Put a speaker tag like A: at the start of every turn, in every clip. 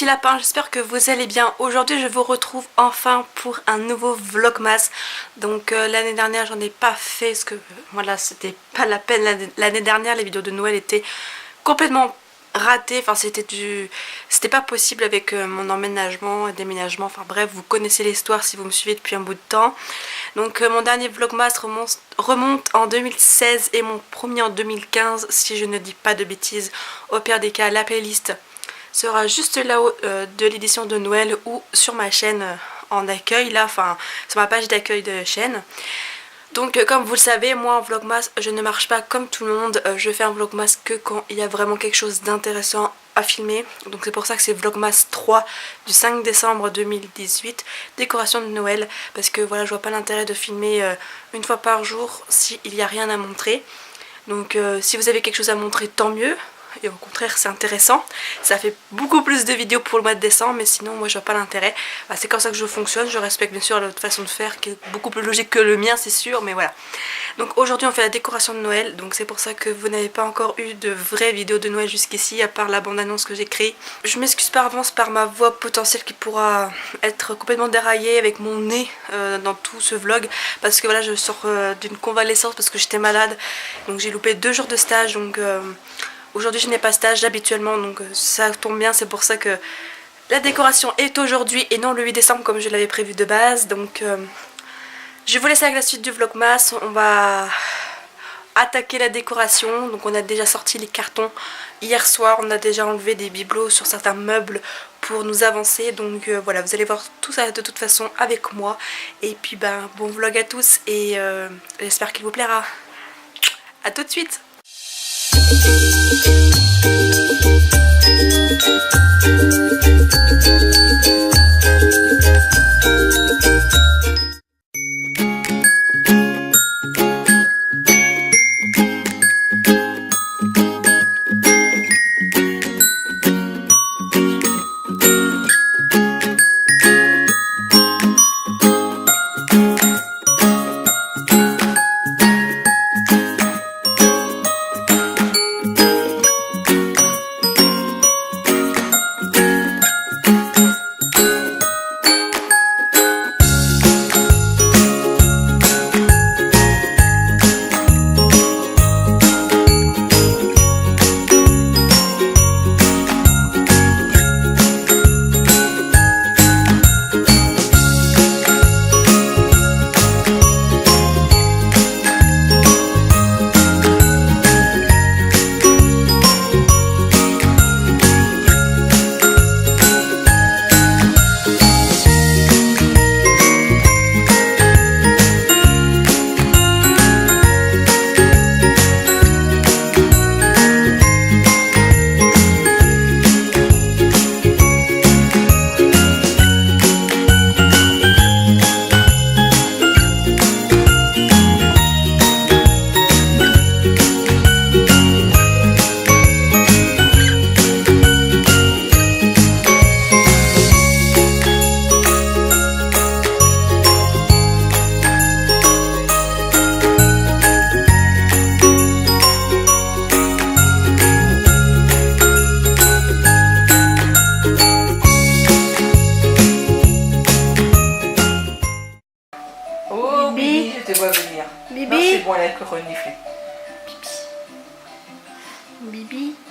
A: petits lapins, j'espère que vous allez bien. Aujourd'hui je vous retrouve enfin pour un nouveau vlogmas. Donc l'année dernière j'en ai pas fait parce que voilà, c'était pas la peine. L'année dernière les vidéos de Noël étaient complètement ratées. Enfin c'était pas possible avec mon emménagement et déménagement. Enfin bref, vous connaissez l'histoire si vous me suivez depuis un bout de temps. Donc mon dernier vlogmas remonte en 2016 et mon premier en 2015 si je ne dis pas de bêtises. Au pire des cas, la playlist sera juste là-haut de l'édition de Noël ou sur ma chaîne en accueil, là, enfin sur ma page d'accueil de chaîne. Donc comme vous le savez, moi en vlogmas je ne marche pas comme tout le monde, je fais un vlogmas que quand il y a vraiment quelque chose d'intéressant à filmer. Donc c'est pour ça que c'est vlogmas 3 du 5 décembre 2018, décoration de Noël, parce que voilà, je vois pas l'intérêt de filmer une fois par jour s'il n'y a rien à montrer. Donc si vous avez quelque chose à montrer, tant mieux. Et au contraire c'est intéressant, ça fait beaucoup plus de vidéos pour le mois de décembre, mais sinon moi je vois pas l'intérêt. Bah, c'est comme ça que je fonctionne, je respecte bien sûr l'autre façon de faire qui est beaucoup plus logique que le mien, c'est sûr, mais voilà. Donc aujourd'hui on fait la décoration de Noël, donc c'est pour ça que vous n'avez pas encore eu de vraies vidéos de Noël jusqu'ici, à part la bande-annonce que j'ai créée. Je m'excuse par avance par ma voix potentielle qui pourra être complètement déraillée avec mon nez dans tout ce vlog, parce que voilà, je sors d'une convalescence parce que j'étais malade, donc j'ai loupé 2 jours de stage, donc aujourd'hui je n'ai pas stage habituellement, donc ça tombe bien, c'est pour ça que la décoration est aujourd'hui et non le 8 décembre comme je l'avais prévu de base. Donc je vous laisse avec la suite du vlogmas, on va attaquer la décoration. Donc on a déjà sorti les cartons hier soir, on a déjà enlevé des bibelots sur certains meubles pour nous avancer. Donc voilà, vous allez voir tout ça de toute façon avec moi. Et puis ben bon vlog à tous et j'espère qu'il vous plaira. A tout de suite.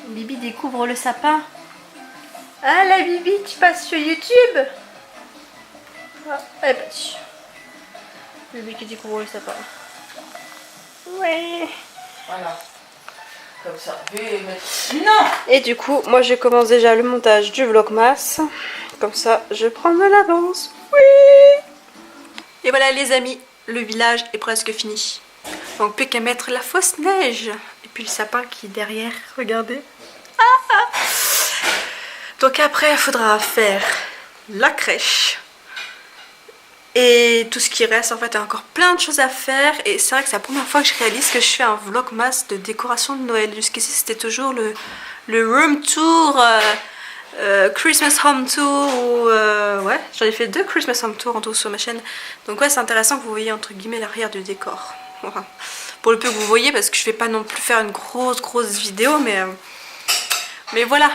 A: Bibi découvre le sapin. Ah la Bibi, tu passes sur YouTube. Ah, elle est partie. Bibi qui découvre le sapin. Ouais.
B: Voilà. Comme ça. Non.
A: Et du coup, moi je commence déjà le montage du vlogmas. Comme ça, je prends de l'avance. Oui. Et voilà les amis, le village est presque fini. Donc plus qu'à mettre la fausse neige. Et puis le sapin qui est derrière, regardez. Ah. Donc après il faudra faire la crèche. Et tout ce qui reste, en fait, il y a encore plein de choses à faire. Et c'est vrai que c'est la première fois que je réalise que je fais un vlogmas de décoration de Noël. Jusqu'ici c'était toujours le room tour, Christmas home tour. Ou, ouais, j'en ai fait 2 Christmas home tour en tout sur ma chaîne. Donc ouais, c'est intéressant que vous voyez entre guillemets l'arrière du décor. Enfin, pour le peu que vous voyez, parce que je vais pas non plus faire une grosse vidéo, mais voilà.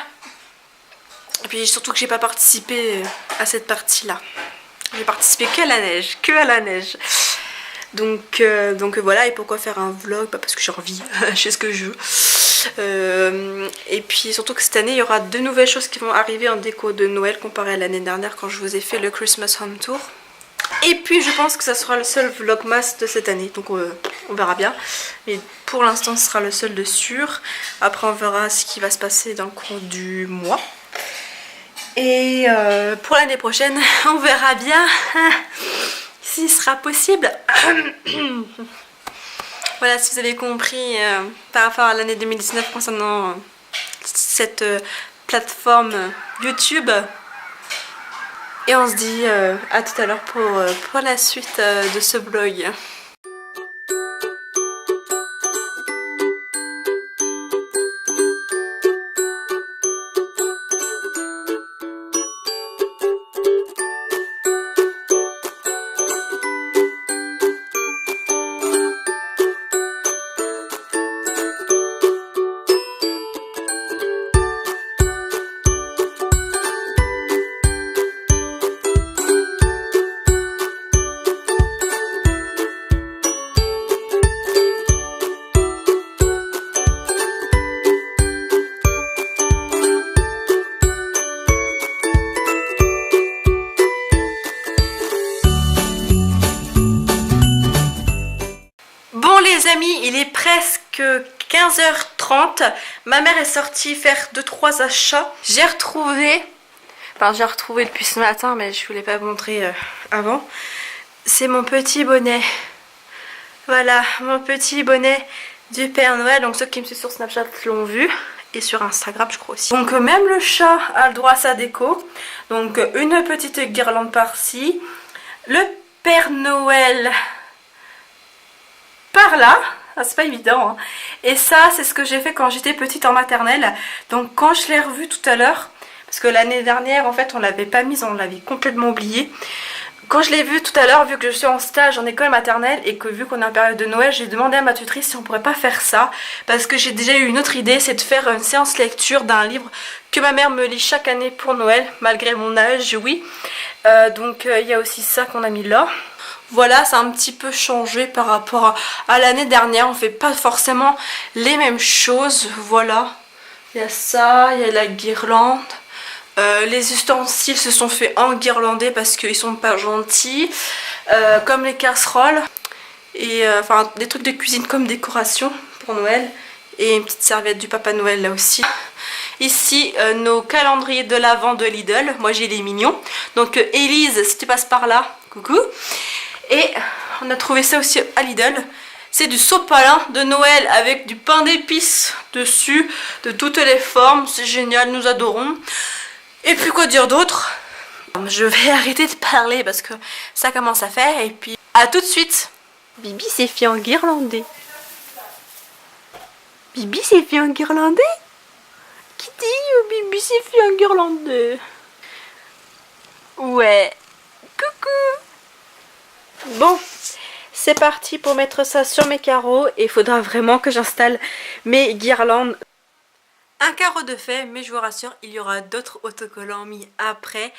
A: Et puis surtout que j'ai pas participé à cette partie-là. J'ai participé qu'à la neige, que à la neige. Donc voilà, et pourquoi faire un vlog? Bah parce que j'ai envie, je fais ce que je veux. Et puis surtout que cette année, il y aura 2 nouvelles choses qui vont arriver en déco de Noël comparé à l'année dernière quand je vous ai fait le Christmas Home Tour. Et puis je pense que ça sera le seul vlogmas de cette année, donc on verra bien. Mais pour l'instant, ce sera le seul de sûr. Après, on verra ce qui va se passer dans le cours du mois. Et pour l'année prochaine, on verra bien s'il sera possible. Voilà, si vous avez compris par rapport à l'année 2019 concernant cette plateforme YouTube. Et on se dit à tout à l'heure pour la suite de ce vlog. Bon les amis, il est presque 15h30. Ma mère est sortie faire 2-3 achats. J'ai retrouvé depuis ce matin, mais je voulais pas vous montrer avant. C'est mon petit bonnet. Voilà, mon petit bonnet du Père Noël. Donc ceux qui me suivent sur Snapchat l'ont vu. Et sur Instagram je crois aussi. Donc même le chat a le droit à sa déco. Donc une petite guirlande par-ci. Le Père Noël par là, c'est pas évident hein. Et ça c'est ce que j'ai fait quand j'étais petite en maternelle. Donc quand je l'ai revu tout à l'heure, parce que l'année dernière en fait on l'avait pas mise, on l'avait complètement oublié. Quand je l'ai vu tout à l'heure, vu que je suis en stage en école maternelle et que vu qu'on est en période de Noël, j'ai demandé à ma tutrice si on pourrait pas faire ça, parce que j'ai déjà eu une autre idée, c'est de faire une séance lecture d'un livre que ma mère me lit chaque année pour Noël, malgré mon âge, oui. Donc il y a aussi ça qu'on a mis là. Voilà, ça a un petit peu changé par rapport à l'année dernière. On fait pas forcément les mêmes choses. Voilà, il y a ça, il y a la guirlande. Les ustensiles se sont fait enguirlander parce qu'ils sont pas gentils. Comme les casseroles. Et enfin des trucs de cuisine comme décoration pour Noël. Et une petite serviette du Papa Noël là aussi. Ici nos calendriers de l'Avent de Lidl. Moi j'ai les mignons. Donc Élise, si tu passes par là, coucou. Et on a trouvé ça aussi à Lidl. C'est du sopalin de Noël avec du pain d'épices dessus, de toutes les formes. C'est génial, nous adorons. Et puis quoi dire d'autre? Je vais arrêter de parler parce que ça commence à faire. Et puis à tout de suite. Bibi s'est fait enguirlander. Bibi s'est fait enguirlander? Qui dit Bibi s'est fait enguirlander? Ouais. Coucou. Bon, c'est parti pour mettre ça sur mes carreaux. Et il faudra vraiment que j'installe mes guirlandes. Un carreau de fait, mais je vous rassure, il y aura d'autres autocollants mis après,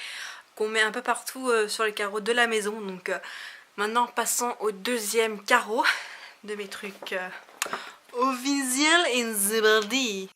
A: qu'on met un peu partout sur les carreaux de la maison. Donc maintenant passons au deuxième carreau de mes trucs officiels in the body.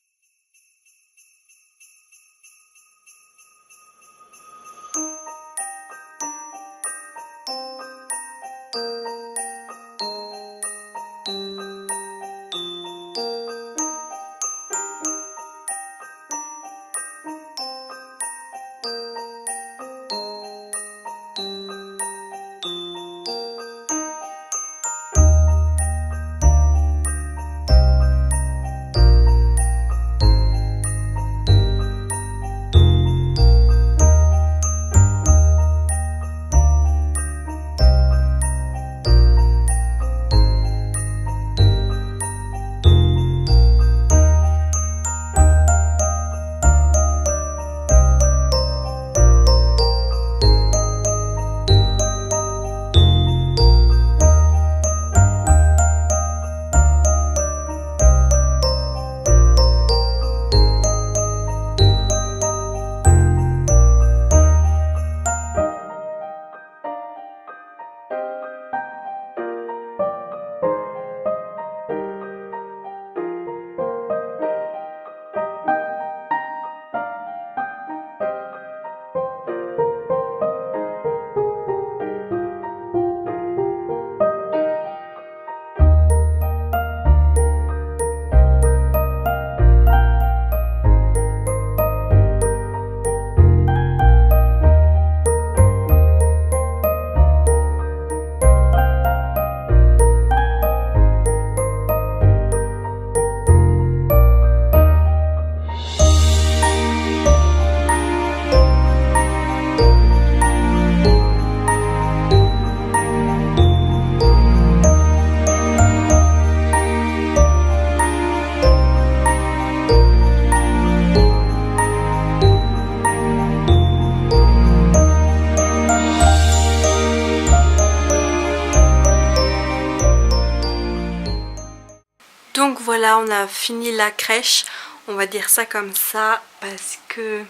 A: voilà, on a fini la crèche, on va dire ça comme ça, parce que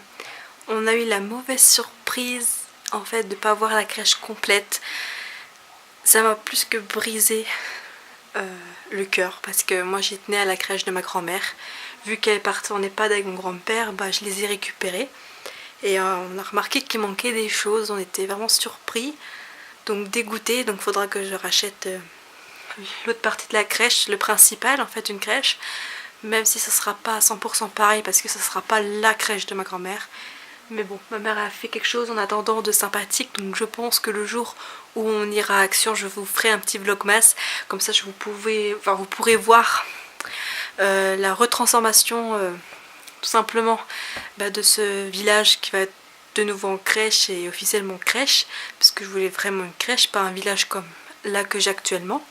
A: on a eu la mauvaise surprise en fait de pas avoir la crèche complète. Ça m'a plus que brisé le cœur, parce que moi j'y tenais à la crèche de ma grand-mère. Vu qu'elle est partie en EHPAD avec mon grand-père, bah, je les ai récupérés. Et on a remarqué qu'il manquait des choses, on était vraiment surpris, donc dégoûtés. Donc il faudra que je rachète l'autre partie de la crèche, le principal en fait, une crèche. Même si ça sera pas à 100% pareil, parce que ça sera pas la crèche de ma grand-mère. Mais bon, ma mère a fait quelque chose en attendant de sympathique, donc je pense que le jour où on ira à Action, je vous ferai un petit vlogmas. Comme ça, vous pourrez voir la retransformation tout simplement de ce village qui va être de nouveau en crèche et officiellement crèche. Parce que je voulais vraiment une crèche, pas un village comme là que j'ai actuellement.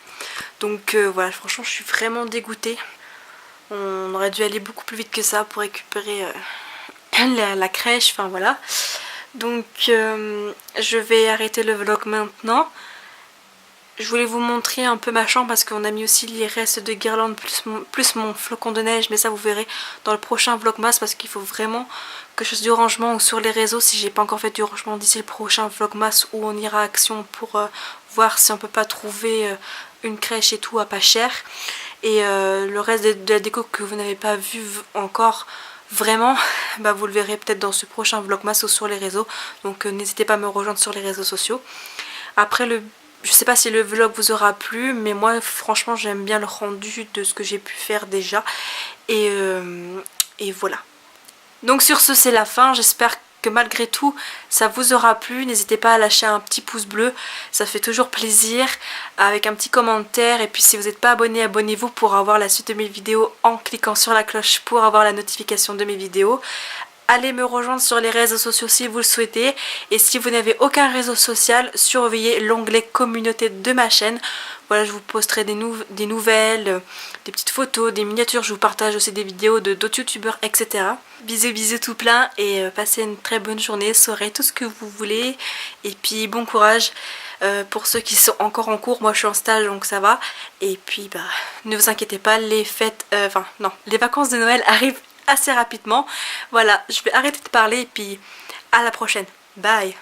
A: Donc voilà, franchement, je suis vraiment dégoûtée. On aurait dû aller beaucoup plus vite que ça pour récupérer la crèche, enfin voilà. Donc je vais arrêter le vlog maintenant. Je voulais vous montrer un peu ma chambre parce qu'on a mis aussi les restes de guirlandes plus mon flocon de neige, mais ça vous verrez dans le prochain vlogmas, parce qu'il faut vraiment que je fasse du rangement ou sur les réseaux si j'ai pas encore fait du rangement d'ici le prochain vlogmas où on ira à Action pour voir si on peut pas trouver une crèche et tout à pas cher. Et le reste de la déco que vous n'avez pas vu encore vraiment, bah vous le verrez peut-être dans ce prochain vlogmas ou sur les réseaux. Donc n'hésitez pas à me rejoindre sur les réseaux sociaux. Après, je sais pas si le vlog vous aura plu, mais moi franchement j'aime bien le rendu de ce que j'ai pu faire déjà. Et voilà. Donc sur ce, c'est la fin. J'espère que malgré tout ça vous aura plu. N'hésitez pas à lâcher un petit pouce bleu, ça fait toujours plaisir, avec un petit commentaire. Et puis si vous n'êtes pas abonné, abonnez-vous pour avoir la suite de mes vidéos en cliquant sur la cloche pour avoir la notification de mes vidéos. Allez me rejoindre sur les réseaux sociaux si vous le souhaitez. Et si vous n'avez aucun réseau social, surveillez l'onglet communauté de ma chaîne. Voilà, je vous posterai des nouvelles, des petites photos, des miniatures. Je vous partage aussi des vidéos d'autres youtubeurs, etc. Bisous, bisous tout plein, et passez une très bonne journée, soirée, tout ce que vous voulez. Et puis bon courage pour ceux qui sont encore en cours. Moi je suis en stage, donc ça va. Et puis bah ne vous inquiétez pas, les fêtes, les vacances de Noël arrivent assez rapidement. Voilà, je vais arrêter de parler et puis à la prochaine. Bye.